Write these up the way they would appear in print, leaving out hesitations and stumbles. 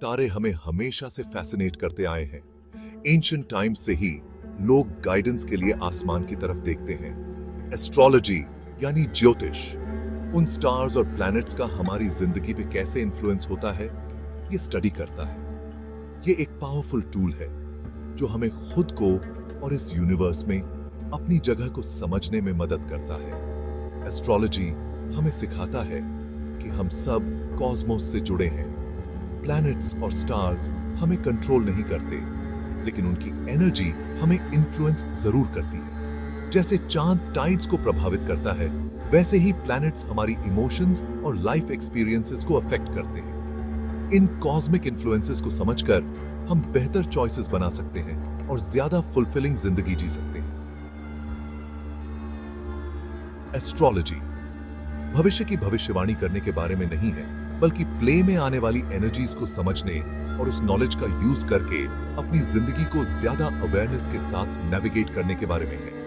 तारे हमें हमेशा से फैसिनेट करते आए हैं। एंशिएंट टाइम्स से ही लोग गाइडेंस के लिए आसमान की तरफ देखते हैं। एस्ट्रोलॉजी यानी ज्योतिष उन स्टार्स और प्लैनेट्स का हमारी जिंदगी पे कैसे इन्फ्लुएंस होता है, ये स्टडी करता है। ये एक पावरफुल टूल है जो हमें खुद को और इस यूनिवर्स में अपनी जगह को समझने में मदद करता है। एस्ट्रोलॉजी हमें सिखाता है कि हम सब कॉस्मोस से जुड़े हैं। प्लैनेट्स और स्टार्स हमें कंट्रोल नहीं करते, लेकिन उनकी एनर्जी हमें इन्फ्लुएंस जरूर करती है। जैसे चांद टाइड्स को प्रभावित करता है, वैसे ही प्लैनेट्स हमारी इमोशंस और लाइफ एक्सपीरियंसेस को अफेक्ट करते हैं। इन कॉस्मिक इन्फ्लुएंसेस को समझकर हम बेहतर चॉइसेस बना सकते हैं और ज्यादा फुलफिलिंग जिंदगी जी सकते हैं। एस्ट्रोलॉजी भविष्य की भविष्यवाणी करने के बारे में नहीं है, बल्कि प्ले में आने वाली एनर्जीज को समझने और उस नॉलेज का यूज करके अपनी जिंदगी को ज्यादा अवेयरनेस के साथ नेविगेट करने के बारे में है।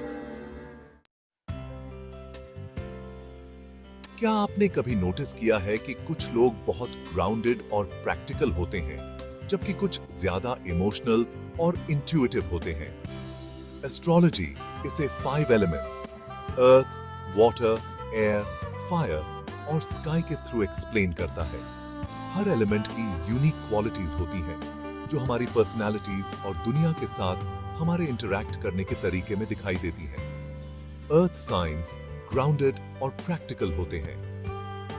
क्या आपने कभी नोटिस किया है कि कुछ लोग बहुत ग्राउंडेड और प्रैक्टिकल होते हैं, जबकि कुछ ज्यादा इमोशनल और इंट्यूटिव होते हैं? एस्ट्रोलॉजी इसे 5 elements earth, water, air, fire और स्काई के थ्रू एक्सप्लेन करता है। हर एलिमेंट की यूनिक क्वालिटीज होती हैं, जो हमारी पर्सनालिटीज और दुनिया के साथ हमारे इंटरैक्ट करने के तरीके में दिखाई देती हैं। अर्थ साइंस ग्राउंडेड और प्रैक्टिकल होते हैं।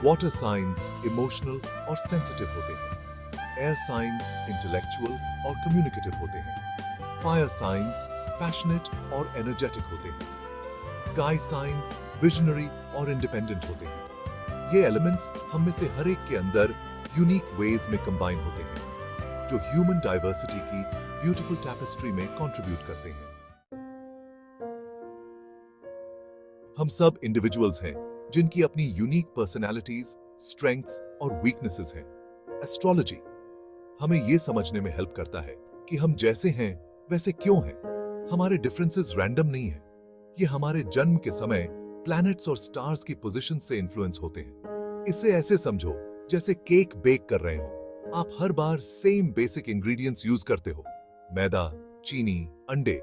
वाटर साइंस इमोशनल और सेंसिटिव होते हैं। एयर साइंस इंटेलेक्चुअल और कम्युनिकेटिव होते हैं। फायर साइंस पैशनेट और एनर्जेटिक होते हैं। स्काई साइंस विजनरी और इंडिपेंडेंट होते हैं। ये एलिमेंट्स हम में से हर एक के अंदर यूनिक वेज में कंबाइन होते हैं, जो ह्यूमन डाइवर्सिटी की ब्यूटीफुल टैपेस्ट्री में कंट्रीब्यूट करते हैं। हम सब इंडिविजुअल्स हैं जिनकी अपनी यूनिक पर्सनैलिटीज, स्ट्रेंथ्स और वीकनेसेस हैं। एस्ट्रोलॉजी हमें यह समझने में हेल्प करता है कि हम जैसे हैं वैसे क्यों हैं। हमारे डिफरेंसेस रैंडम नहीं है, ये हमारे जन्म के समय प्लैनेट्स और स्टार्स की पोजीशन से इन्फ्लुएंस होते हैं। इसे ऐसे समझो जैसे केक बेक कर रहे हो। आप हर बार सेम बेसिक इंग्रेडिएंट्स यूज करते हो, मैदा, चीनी, अंडे,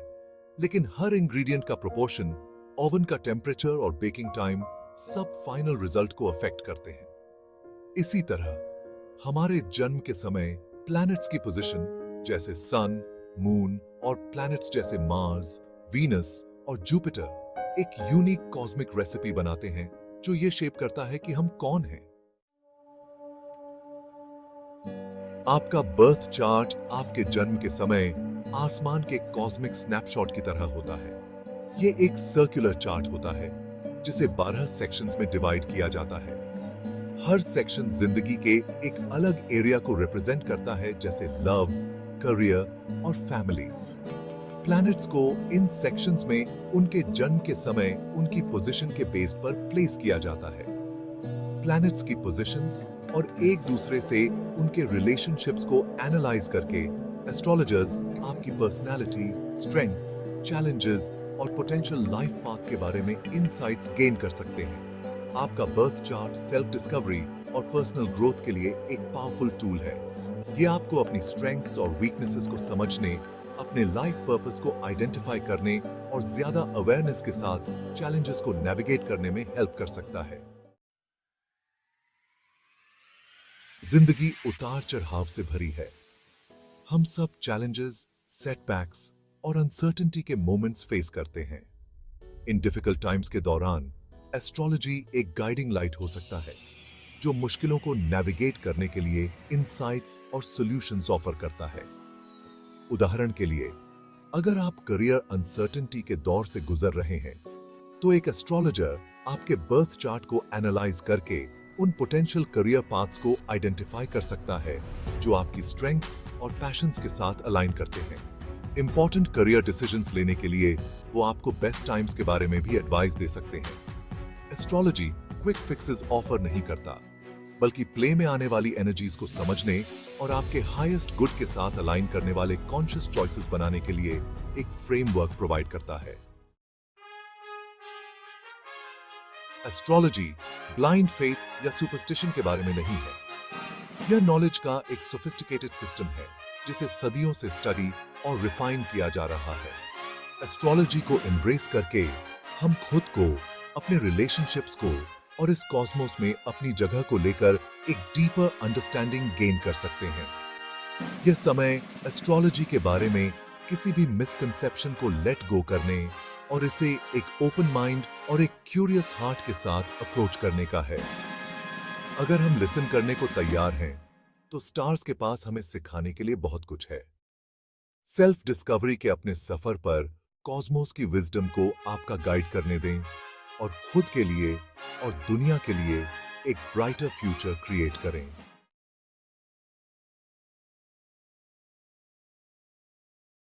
लेकिन हर इंग्रेडिएंट का प्रोपोर्शन, ओवन का टेम्परेचर और बेकिंग टाइम सब फाइनल रिजल्ट को अफेक्ट करते हैं। इसी तरह हमारे जन्म के समय प्लैनेट्स की पोजीशन, जैसे सन, मून और प्लैनेट्स जैसे मार्स, वीनस और जुपिटर एक यूनिक कॉस्मिक रेसिपी बनाते हैं, जो ये शेप करता है कि हम कौन हैं। आपका बर्थ चार्ट आपके जन्म के समय आसमान के कॉस्मिक स्नैपशॉट की तरह होता है। ये एक सर्कुलर चार्ट होता है जिसे 12 सेक्शंस में डिवाइड किया जाता है। हर सेक्शन जिंदगी के एक अलग एरिया को रिप्रेजेंट करता है, जैसे लव, करियर और फैमिली। प्लैनेट्स को इन सेक्शंस में उनके जन्म के समय उनकी पोजीशन के बेस पर प्लेस किया जाता है। प्लैनेट्स की पोजीशंस और एक दूसरे से उनके रिलेशनशिप्स को एनालाइज करके एस्ट्रोलॉजर्स आपकी पर्सनालिटी, स्ट्रेंथ्स, चैलेंजेस और पोटेंशियल लाइफ पाथ के बारे में इनसाइट्स गेन कर सकते हैं। आपका बर्थ चार्ट सेल्फ डिस्कवरी और पर्सनल ग्रोथ के लिए एक पावरफुल टूल है। ये आपको अपनी स्ट्रेंथ्स और वीकनेसेस को समझने, अपने लाइफ पर्पस को आइडेंटिफाई करने और ज्यादा अवेयरनेस के साथ चैलेंजेस को नेविगेट करने में हेल्प कर सकता है। जिंदगी उतार चढ़ाव से भरी है। हम सब चैलेंजेस, सेटबैक्स और अनसर्टेनिटी के मोमेंट्स फेस करते हैं। इन डिफिकल्ट टाइम्स के दौरान एस्ट्रोलॉजी एक गाइडिंग लाइट हो सकता है, जो मुश्किलों को नेविगेट करने के लिए इनसाइट्स और सॉल्यूशंस ऑफर करता है। उदाहरण के लिए, अगर आप करियर अनसर्टेनिटी के दौर से गुजर रहे हैं, तो एक एस्ट्रोलॉजर आपके बर्थ चार्ट को एनालाइज करके उन पोटेंशियल करियर पाथ्स को आइडेंटिफाई कर सकता है जो आपकी स्ट्रेंथ्स और पैशंस के साथ अलाइन करते हैं। इंपॉर्टेंट करियर डिसीजंस लेने के लिए वो आपको बेस्ट टाइम्स के बारे में भी एडवाइस दे सकते हैं। एस्ट्रोलॉजी क्विक फिक्सेस ऑफर नहीं करता, बल्कि प्ले में आने वाली एनर्जीज को समझने और आपके हाईएस्ट गुड के साथ अलाइन करने वाले कॉन्शियस चॉइसेस बनाने के लिए एक फ्रेमवर्क प्रोवाइड करता है। एस्ट्रोलॉजी ब्लाइंड फेथ या सुपरस्टिशन के बारे में नहीं है। यह नॉलेज का एक सोफिस्टिकेटेड सिस्टम है जिसे सदियों से स्टडी और रिफाइन किया जा रहा है। एस्ट्रोलॉजी को एम्ब्रेस करके हम खुद को, अपने रिलेशनशिप्स को और इस कॉस्मोस में अपनी जगह को लेकर एक डीपर अंडरस्टैंडिंग गेन कर सकते हैं। यह समय एस्ट्रोलॉजी के बारे में किसी भी मिसकंसेप्शन को लेट गो करने और इसे एक ओपन माइंड और एक क्यूरियस हार्ट के साथ अप्रोच करने का है। अगर हम लिसन करने को तैयार हैं, तो स्टार्स के पास हमें सिखाने के लिए बहुत कुछ है। सेल्फ डिस्कवरी के अपने सफर पर कॉस्मोस की विजडम को आपका गाइड करने दें और खुद के लिए और दुनिया के लिए एक ब्राइटर फ्यूचर क्रिएट करें।